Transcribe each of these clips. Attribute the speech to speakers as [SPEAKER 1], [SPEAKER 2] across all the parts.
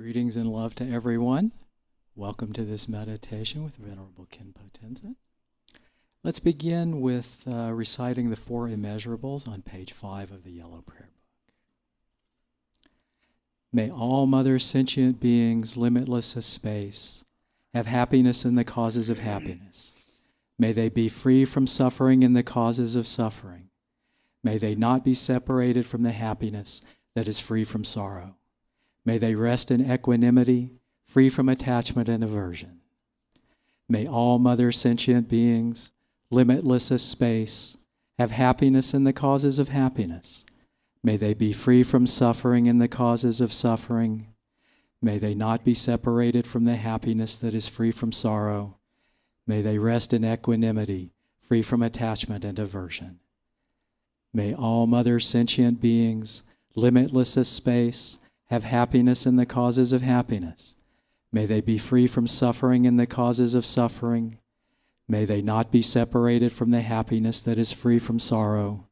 [SPEAKER 1] Greetings and love to everyone. Welcome to this meditation with Venerable Khenpo Tenzin. Let's begin with reciting the four immeasurables on page 5 of the Yellow Prayer Book. May all Mother sentient beings, limitless as space, have happiness in the causes of happiness. May they be free from suffering in the causes of suffering. May they not be separated from the happiness that is free from sorrow. May they rest in equanimity, free from attachment and aversion. May all Mother sentient beings, limitless as space, have happiness in the causes of happiness. May they be free from suffering in the causes of suffering. May they not be separated from the happiness that is free from sorrow. May they rest in equanimity, free from attachment and aversion. May all Mother sentient beings, limitless as space, have happiness in the causes of happiness. May they be free from suffering in the causes of suffering. May they not be separated from the happiness that is free from sorrow.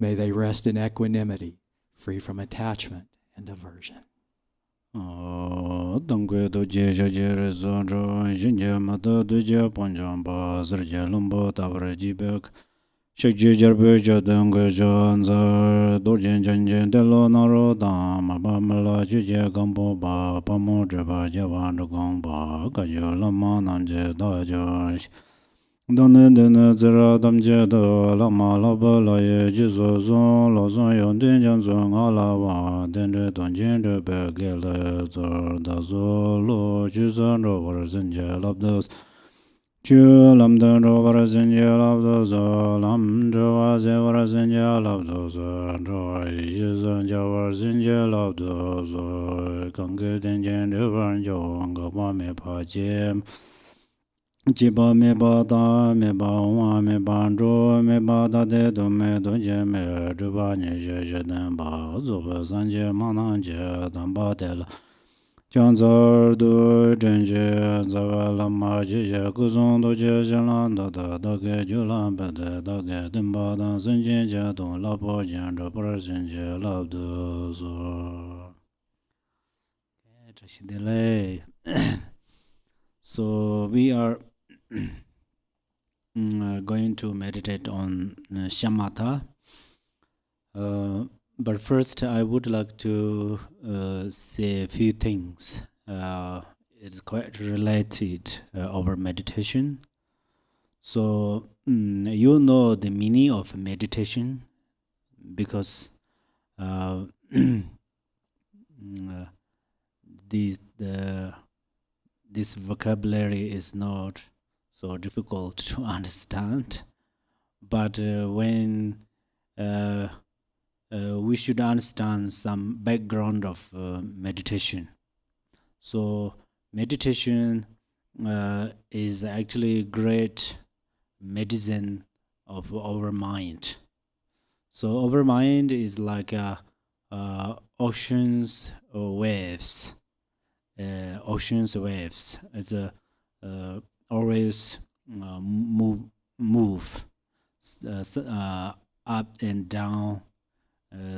[SPEAKER 1] May they rest in equanimity, free from attachment and aversion.
[SPEAKER 2] Shakji jarbe jadanga janza dorjen janjen delo naro da mabamala juje gambo ba pamo jaba javan gong ba kajo lama nanje da josh done dene zera damje da lama laba la ye jizo zon lo zon yon den jan zon ala wa dende donjen de begele zor da zo lo jizan ro war zenje labdos Lam dan ro var zenja lav do zo lam dro wa ze var zenja lav do zo dro yi zan ja var zenja lav do zo gang ge den jen de van jo ga ba me pa je ji ba me ba da me ba wa me ba dro me ba da de do me do je me dro ba ni je je dan ba zo ba zan je ma nan je dan ba de la Janzar do jenje zavala ma je guzon do je jalan da da ge julan ba da ge den ba da zen je ja don la bo jan do par zen je la do zo. Delay. So we are going to meditate on shamatha. But first, I would like to say a few things. It's quite related over meditation. So you know the meaning of meditation because this vocabulary is not so difficult to understand. But when we should understand some background of meditation. So meditation is actually great medicine of our mind. So our mind is like oceans or waves. Oceans waves. It's always move up and down.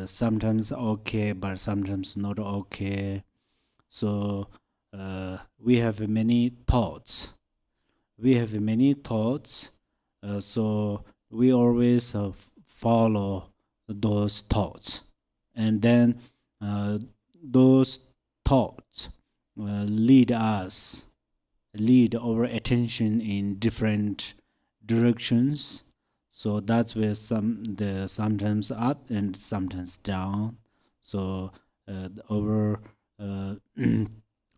[SPEAKER 2] Sometimes okay, but sometimes not okay. So we have many thoughts. So we always follow those thoughts, and then those thoughts lead our attention in different directions. So that's where sometimes up and sometimes down. So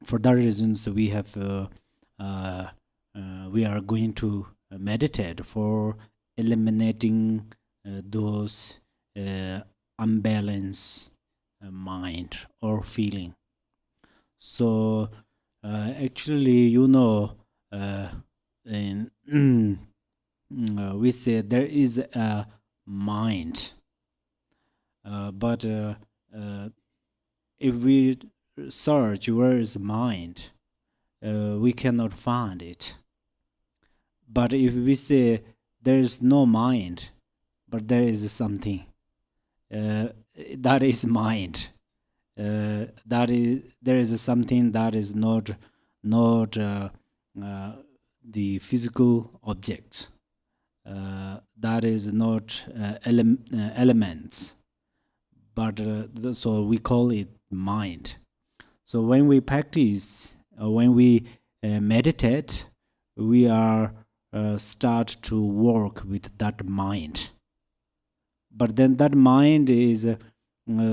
[SPEAKER 2] for that reason, so we are going to meditate for eliminating those unbalanced mind or feeling. So actually, we say there is a mind, but if we search where is mind, we cannot find it. But if we say there is no mind, but there is something, that is mind. there is something that is not the physical objects. That is not elements, but so we call it mind. So when we practice, when we meditate, we are start to work with that mind. But then that mind is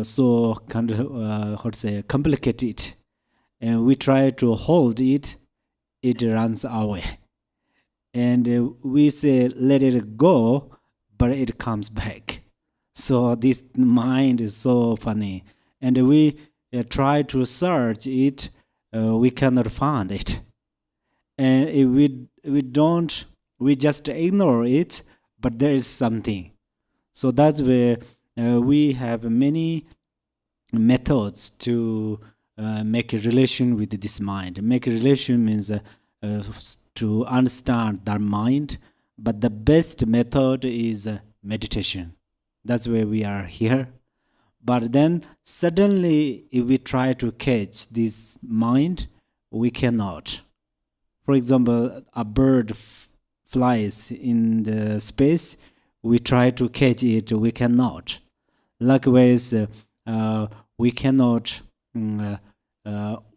[SPEAKER 2] so kind of how to say complicated, and we try to hold it, it runs away. And we say let it go, but it comes back. So this mind is so funny, and we try to search it, we cannot find it. And if we just ignore it, but there is something. So that's where we have many methods to make a relation with this mind. Make a relation means to understand that mind, but the best method is meditation. That's where we are here. But then suddenly, if we try to catch this mind, we cannot. For example, a bird flies in the space, we try to catch it, we cannot. Likewise, we cannot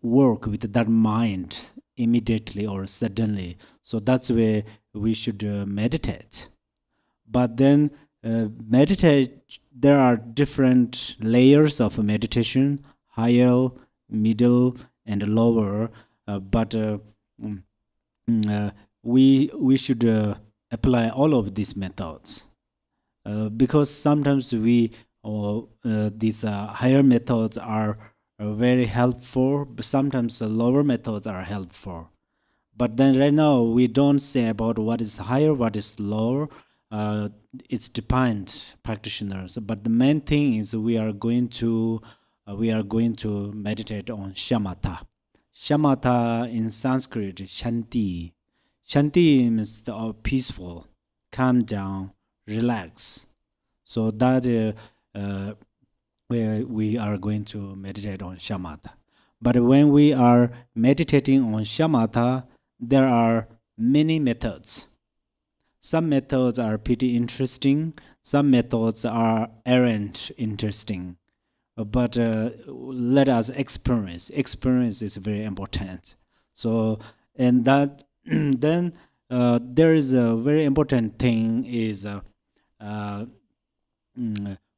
[SPEAKER 2] work with that mind immediately or suddenly. So that's where we should meditate. But then meditate, there are different layers of meditation, higher, middle, and lower. But we should apply all of these methods, because sometimes these higher methods are very helpful, but sometimes the lower methods are helpful. But then right now we don't say about what is higher, what is lower. It's depends practitioners. But the main thing is we are going to meditate on shamatha. Shamatha in Sanskrit, shanti. Shanti means peaceful, calm down, relax. So that where we are going to meditate on shamatha. But when we are meditating on shamatha, there are many methods. Some methods are pretty interesting. Some methods aren't interesting. But let us experience. Experience is very important. So, and that then there is a very important thing is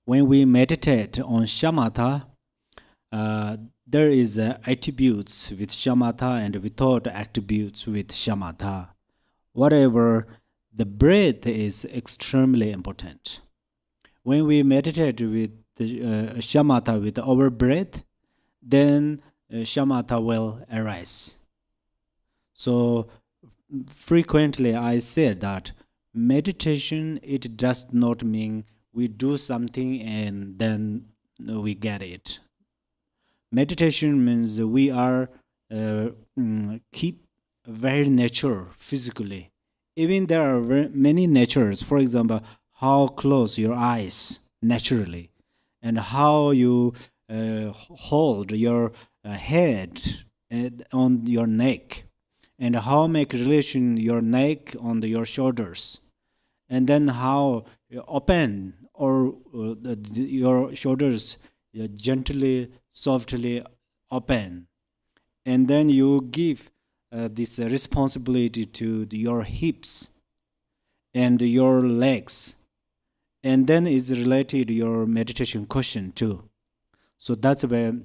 [SPEAKER 2] when we meditate on shamatha, there is attributes with shamatha and without attributes with shamatha. Whatever, the breath is extremely important. When we meditate with shamatha with our breath, then shamatha will arise. So frequently I say that meditation, it does not mean we do something and then we get it. Meditation means we are keep very nature physically. Even there are many natures. For example, how close your eyes naturally, and how you hold your head on your neck, and how make relation your neck on your shoulders, and then how you open or your shoulders gently, softly open, and then you give this responsibility to your hips and your legs, and then is related to your meditation question too. So that's where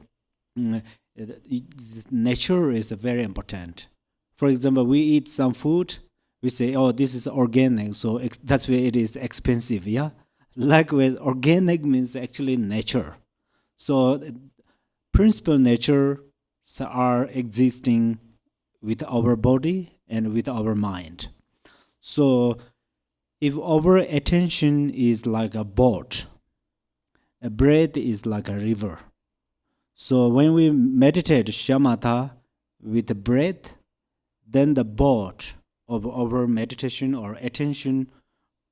[SPEAKER 2] nature is very important. For example, we eat some food, we say, oh, this is organic, so that's where it is expensive, yeah? Likewise, organic means actually nature. So principal nature are existing with our body and with our mind. So if our attention is like a boat, a breath is like a river. So when we meditate shamatha with the breath, then the boat of our meditation or attention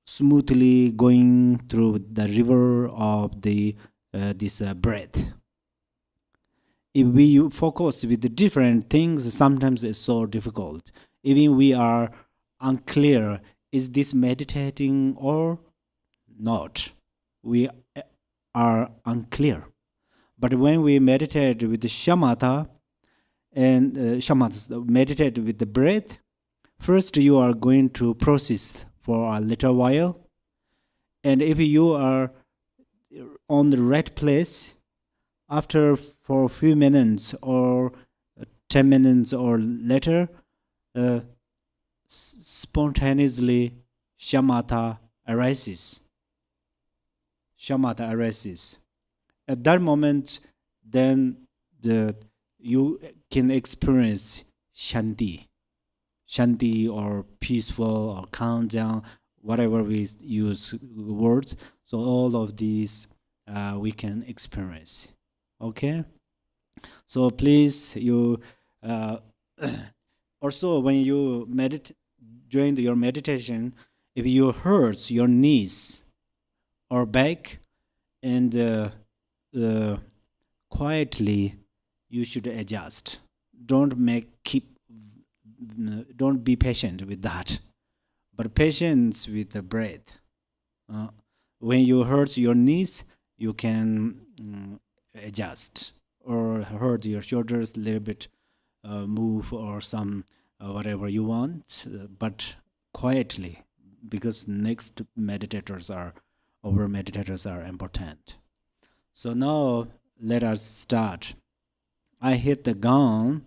[SPEAKER 2] smoothly going through the river of the this breath. if we focus with the different things, sometimes it's so difficult. Even we are unclear, is this meditating or not? We are unclear. But when we meditate with the shamatha, and shamatha, meditate with the breath, first you are going to process for a little while. And if you are on the right place, after for a few minutes or 10 minutes or later, spontaneously shamatha arises. Shamatha arises. At that moment, then you can experience shanti or peaceful or calm down, whatever we use words. So all of these we can experience. Okay. So please, you also when you meditate during your meditation, if you hurt your knees or back, and quietly you should adjust. Don't be patient with that, but patience with the breath. When you hurt your knees, you can adjust, or hurt your shoulders a little bit, move or some whatever you want, but quietly, because next meditators are important. So now let us start. I hit the gong.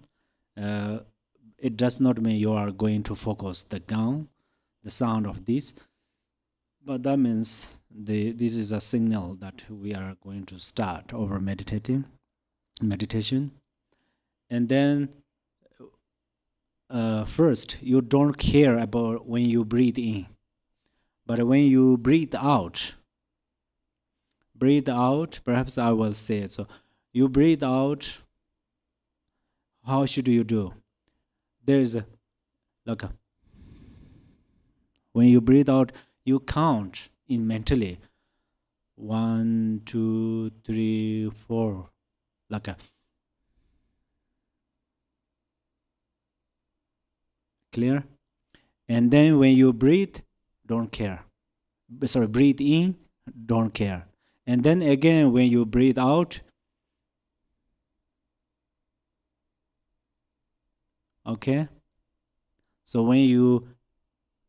[SPEAKER 2] It does not mean you are going to focus the gong, the sound of this, but that means this is a signal that we are going to start over meditation. And then first, you don't care about when you breathe in, but when you breathe out, perhaps I will say it. So you breathe out, how should you do? There's when you breathe out, you count in mentally 1, 2, 3, 4, clear? And then when you breathe, don't care. Breathe in, don't care. And then again, when you breathe out, okay? So when you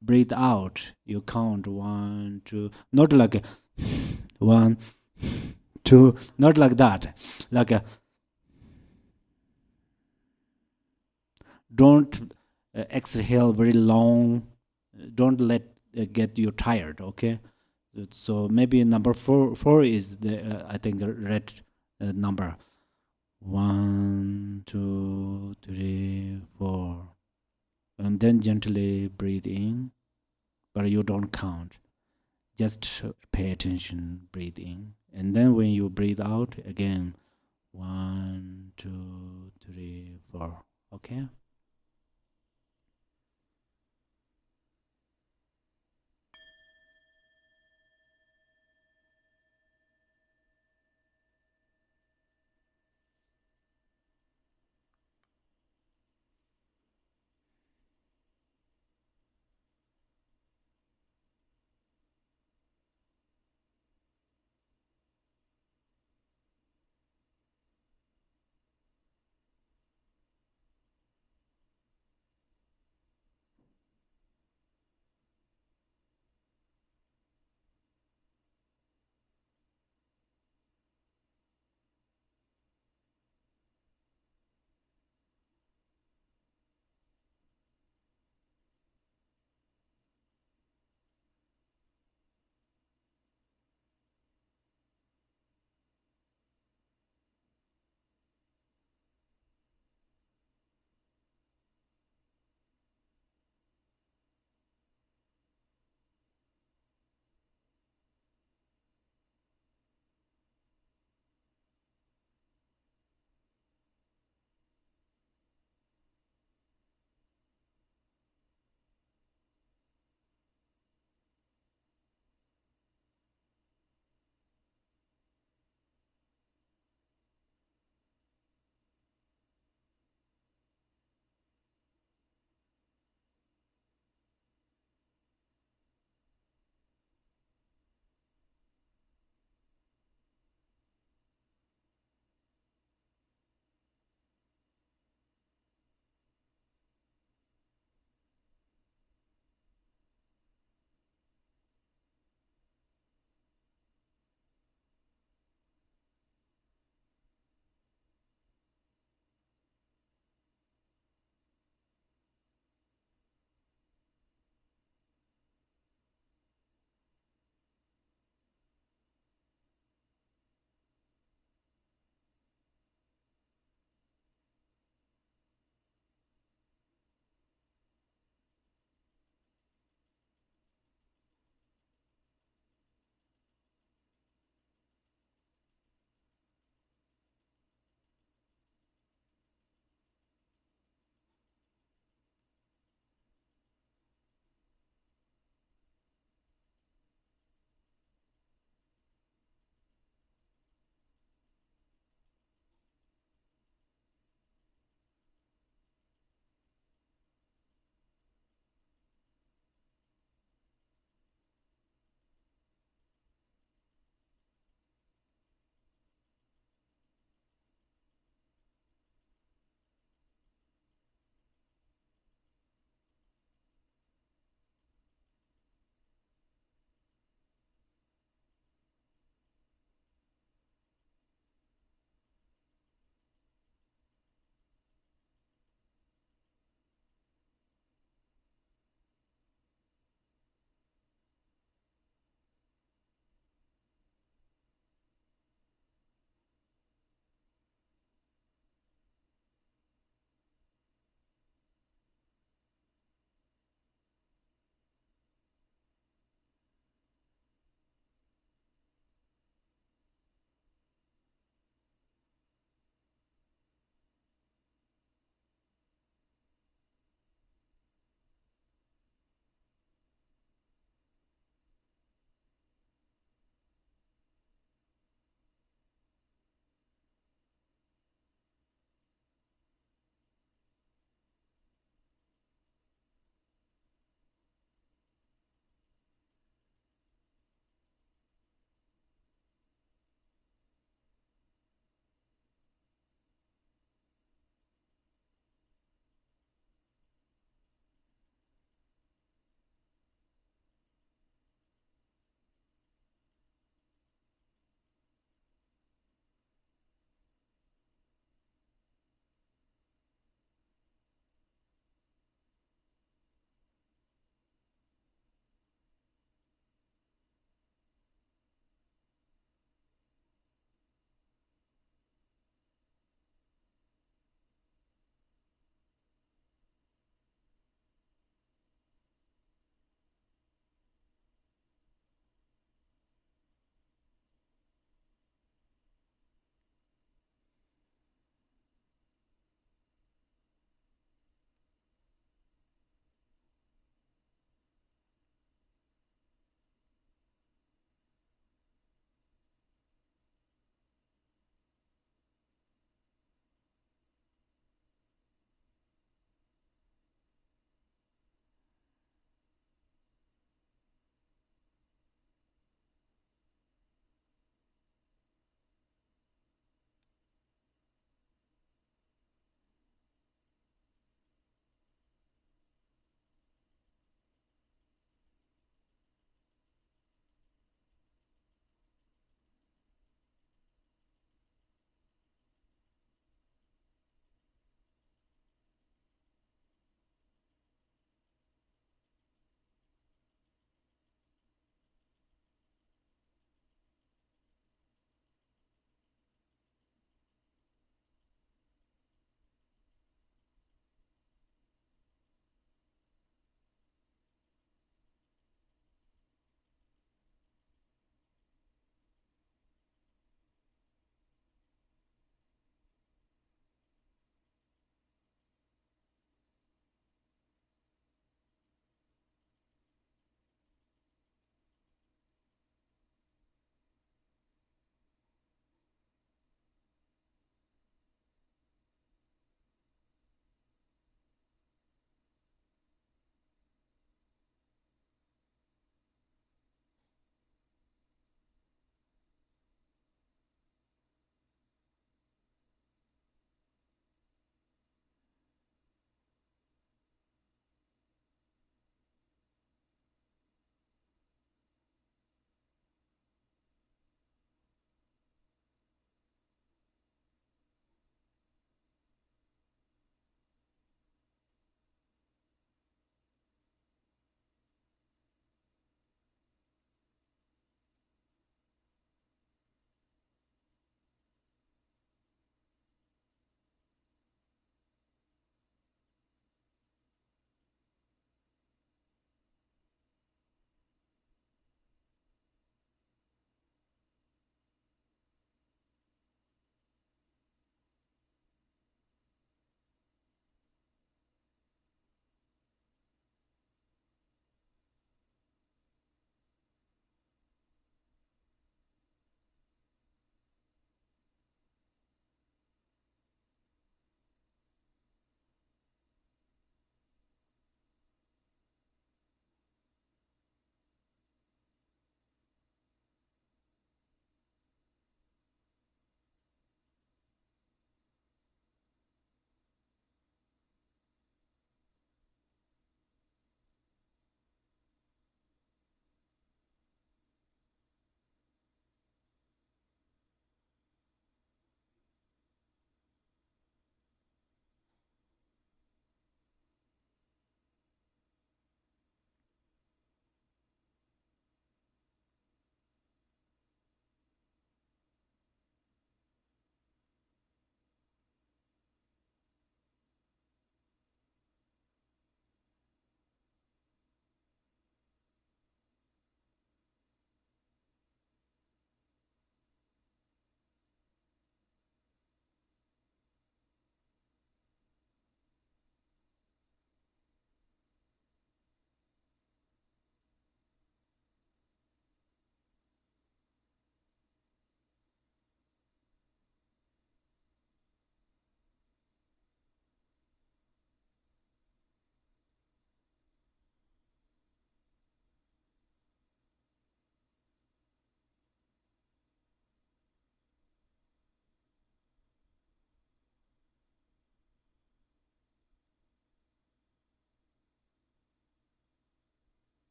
[SPEAKER 2] breathe out, you count 1, 2, not like 1, 2, not like that. Don't exhale very long. Don't let get you tired, okay? So maybe number four is the I think the red number. 1, 2, 3, 4, and then gently breathe in, but you don't count. Just pay attention, breathe in, and then when you breathe out again, 1, 2, 3, 4. Okay.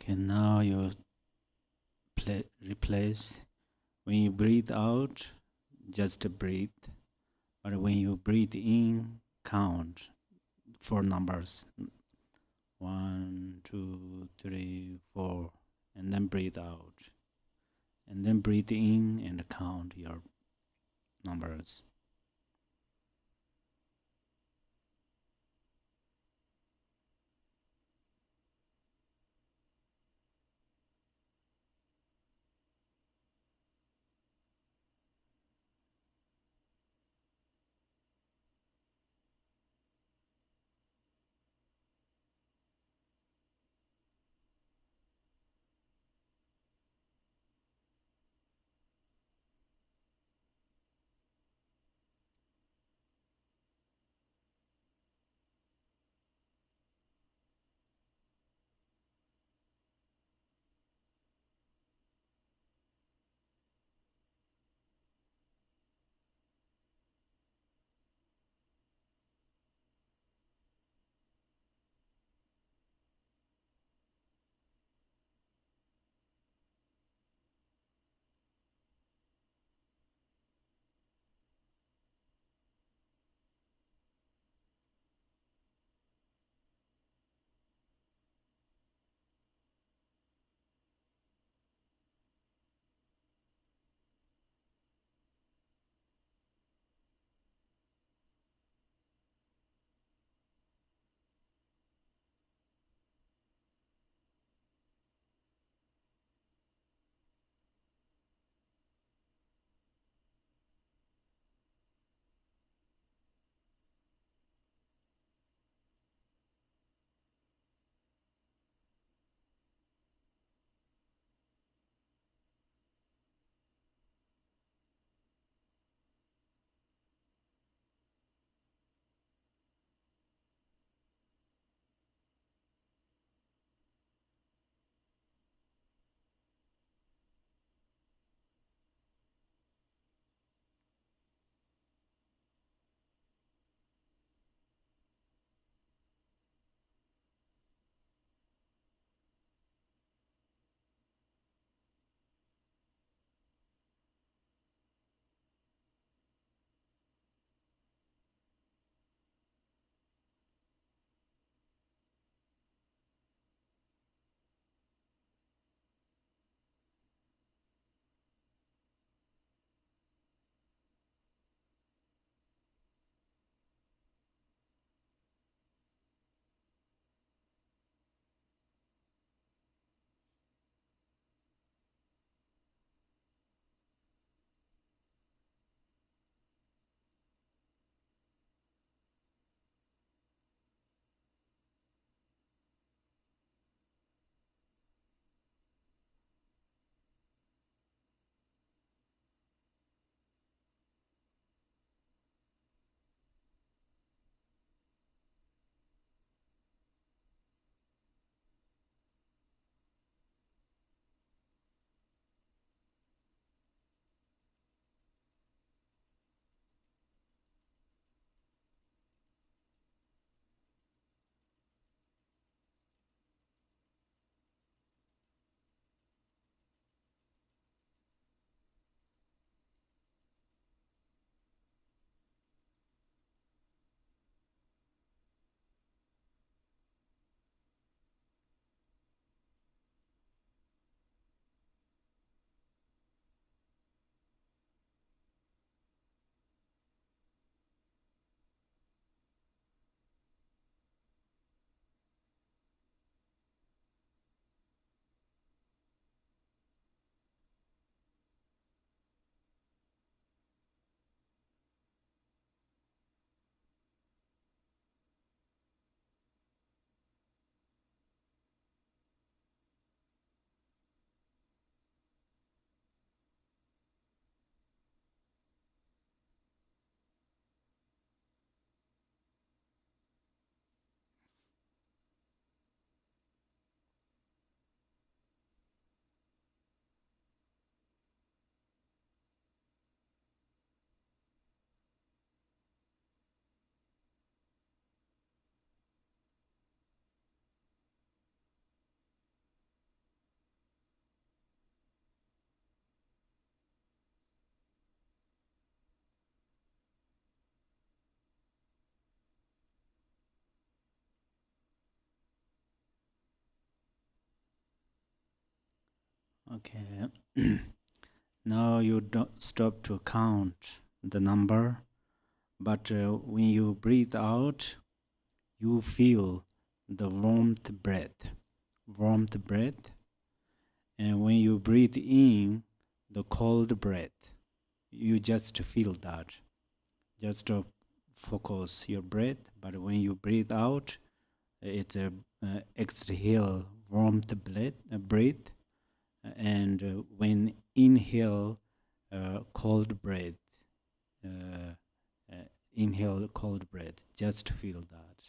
[SPEAKER 2] Okay, now you replace. When you breathe out, just breathe. But when you breathe in, count 4 numbers. 1, 2, 3, 4. And then breathe out. And then breathe in and count your numbers. Okay. Now you don't stop to count the number, but when you breathe out, you feel the warmth breath, and when you breathe in, the cold breath. You just feel that. Just focus your breath, but when you breathe out, it's a exhale breath, and when inhale, cold breath. Uh, Inhale cold breath. Just feel that.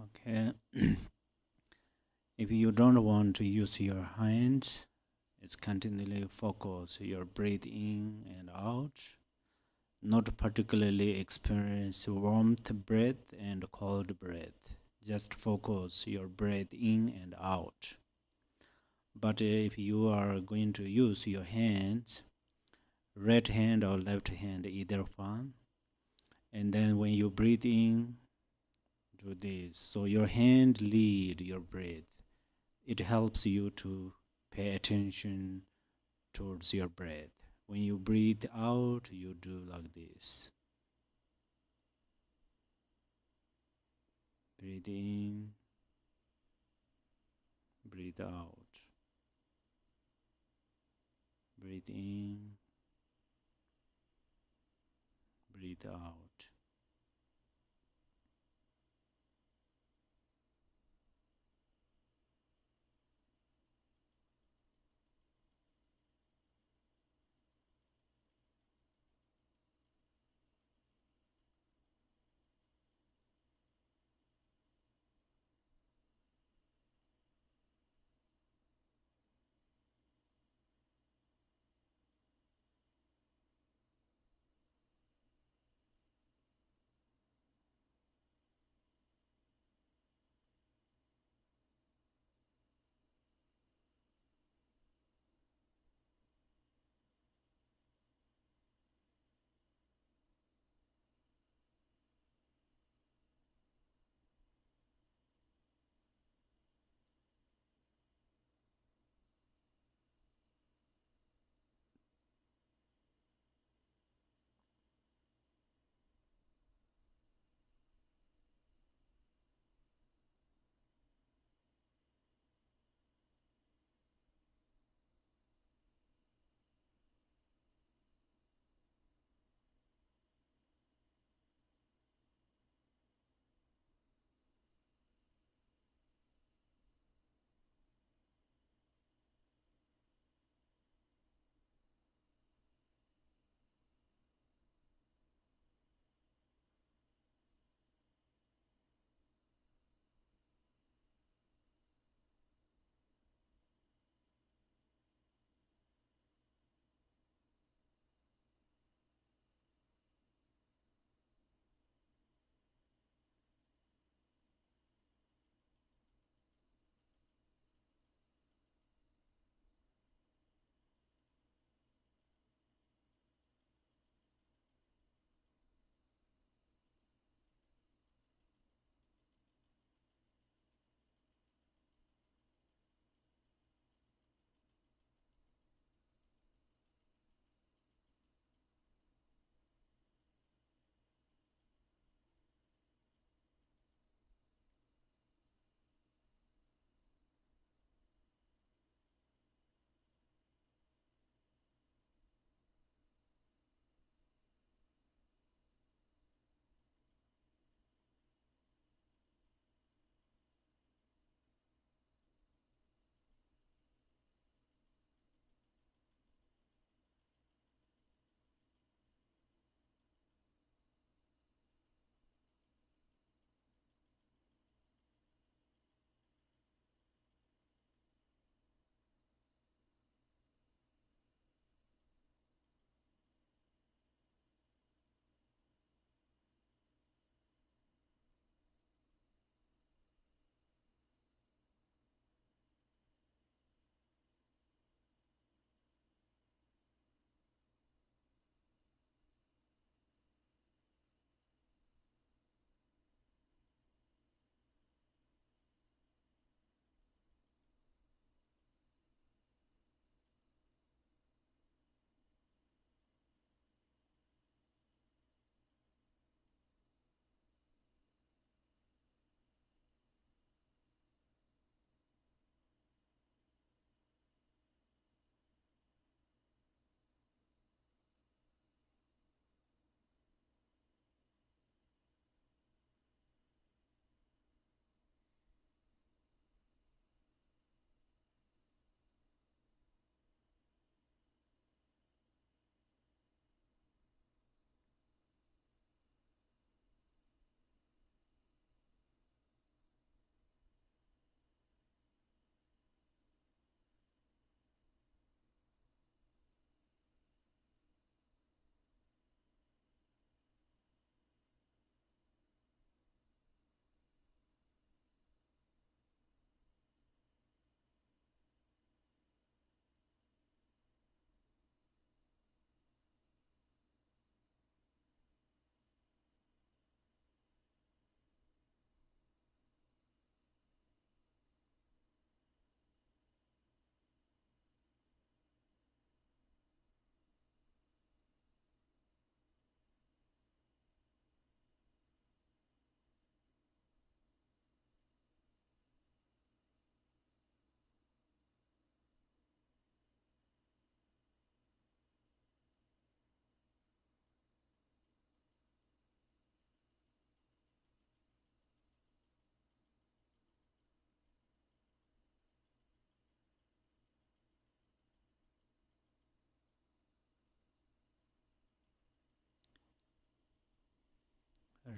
[SPEAKER 2] Okay. If you don't want to use your hands, it's continually focus your breath in and out. Not particularly experience warmth breath and cold breath. Just focus your breath in and out. But if you are going to use your hands, right hand or left hand, either one, and then when you breathe in, do this. So your hand lead your breath. It helps you to pay attention towards your breath. When you breathe out, you do like this. Breathe in, breathe out. Breathe in, breathe out.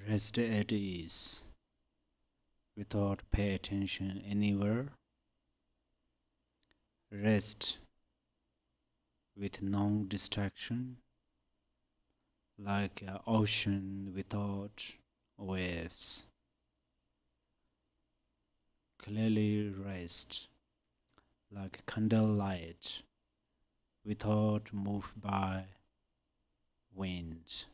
[SPEAKER 2] Rest at ease without pay attention anywhere. Rest with no distraction, like an ocean without waves. Clearly rest, like candlelight without moved by wind.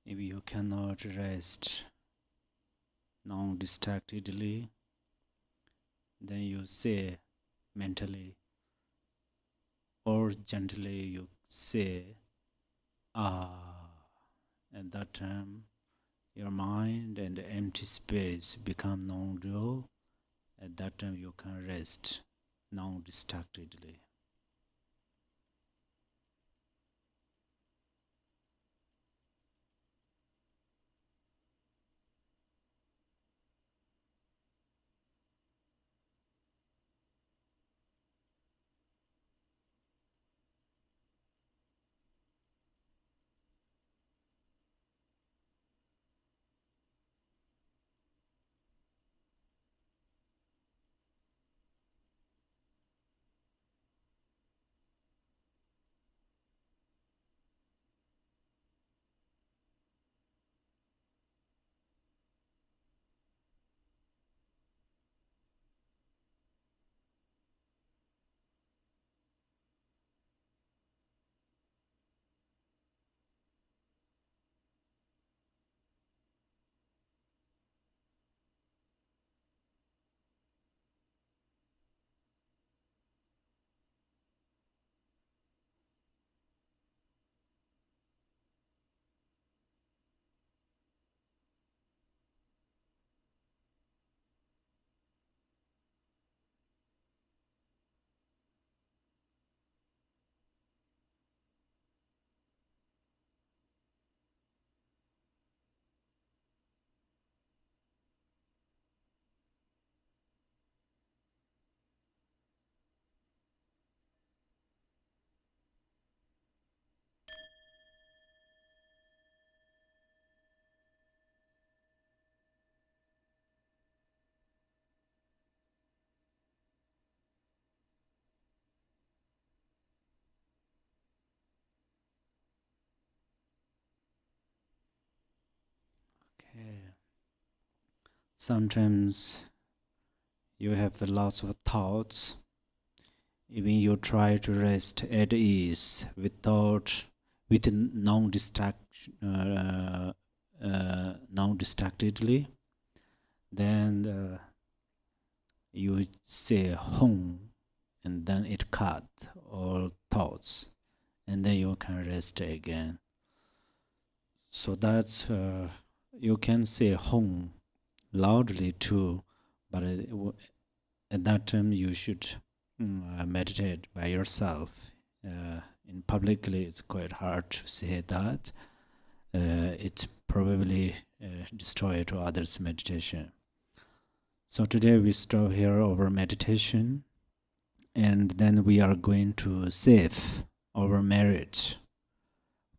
[SPEAKER 2] If you cannot rest non-distractedly, then you say mentally or gently you say, ah. At that time, your mind and the empty space become non-dual. At that time, you can rest non-distractedly. sometimes you have lots of thoughts. Even you try to rest at ease with non-distractedly, then you say home, and then it cut all thoughts, and then you can rest again. So that's you can say home loudly too, but at that time you should meditate by yourself. In publicly, it's quite hard to say that. It probably destroy to others' meditation. So today we stop here over meditation, and then we are going to save our marriage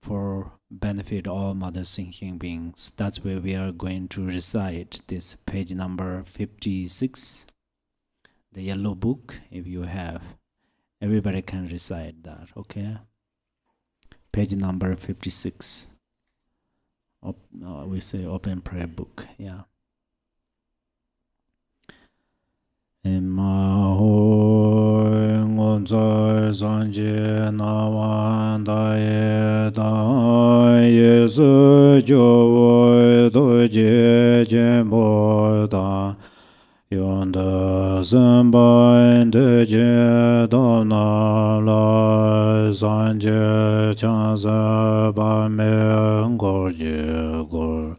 [SPEAKER 2] for benefit all mother thinking beings. That's where we are going to recite this page number 56, the yellow book. If you have, everybody can recite that, okay? Page number 56. We say open prayer book, yeah. Ma hoi ngon zai san je na wan da ye su jo wo do je jen bo da yon da san ba de je do na la san je chan sa ba me ngor je gor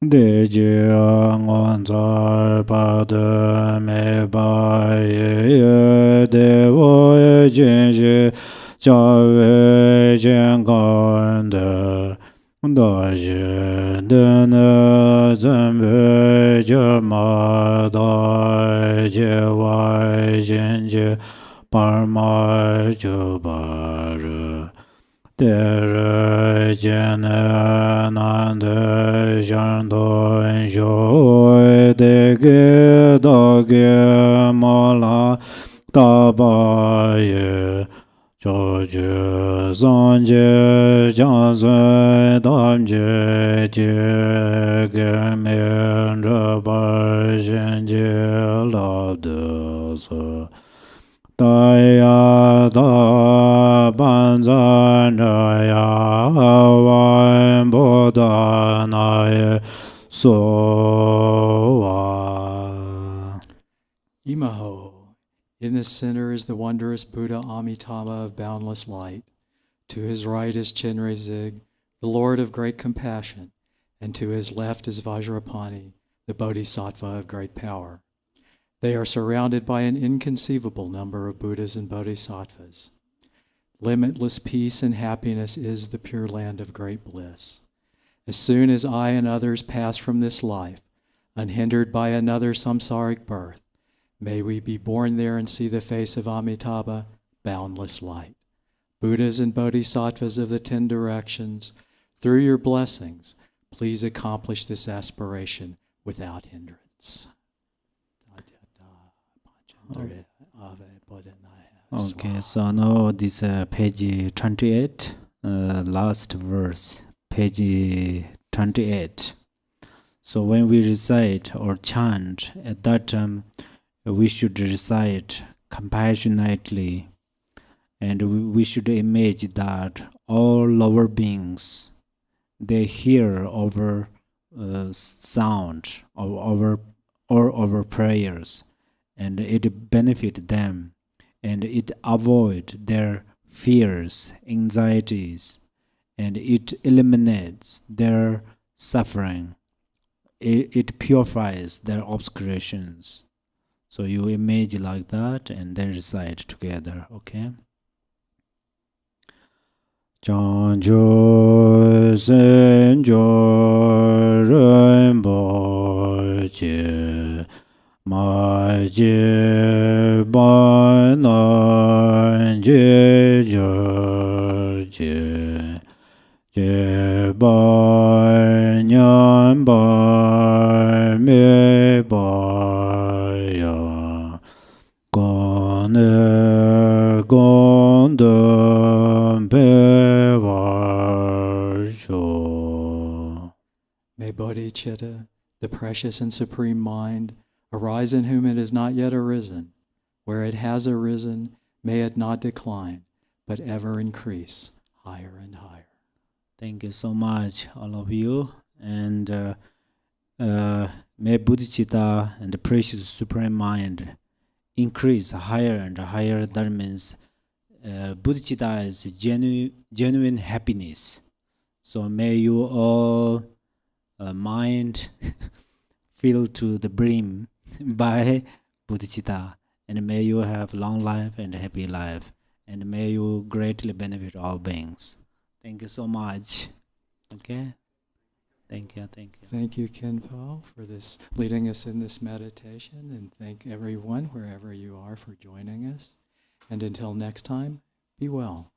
[SPEAKER 2] de je ngon zar pa de me ba ye de wo ye jin ji jia wei jian gan de da je de ne zhen wei jie ma da jie wai jin ji par ma jiu ba re de re jian ne nan de jian dong zhou de ge da ge ma la da ba ye zhou jie zang jie jiang zui dam jie jie ge mian zhe ba xian jie la de se da ya da ban zan zhe ya wan bo da na ye so wa.
[SPEAKER 1] Imaho. In the center is the wondrous Buddha Amitabha of boundless light. To his right is Chenrezig, the Lord of great compassion, and to his left is Vajrapani, the Bodhisattva of great power. They are surrounded by an inconceivable number of Buddhas and Bodhisattvas. Limitless peace and happiness is the pure land of great bliss. As soon as I and others pass from this life, unhindered by another samsaric birth, may we be born there and see the face of Amitabha, boundless light. Buddhas and Bodhisattvas of the 10 directions, through your blessings, please accomplish this aspiration without hindrance.
[SPEAKER 2] Okay, so now this page 28, last verse, page 28. So when we recite or chant, at that time we should recite compassionately, and we should imagine that all lower beings, they hear our sound of our prayers, and it benefit them, and it avoid their fears, anxieties, and it eliminates their suffering. It purifies their obscurations. So you imagine like that and then recite together, okay? Chan jo sen jo ren bo jie ma jie ba na jie jie jie ba nyan ba me ba ya gong ne gong de pe wa shu.
[SPEAKER 1] May bodhicitta, the precious and supreme mind, arise in whom it has not yet arisen. Where it has arisen, may it not decline, but ever increase higher and higher.
[SPEAKER 2] Thank you so much, all of you. And may bodhicitta and the precious supreme mind increase higher and higher. That means bodhicitta is genuine happiness. So may you all mind filled to the brim by bodhicitta, and may you have long life and happy life, and may you greatly benefit all beings. Thank you so much. Okay. Thank you.
[SPEAKER 1] Thank you, Khenpo, for this leading us in this meditation, and thank everyone wherever you are for joining us. And until next time, be well.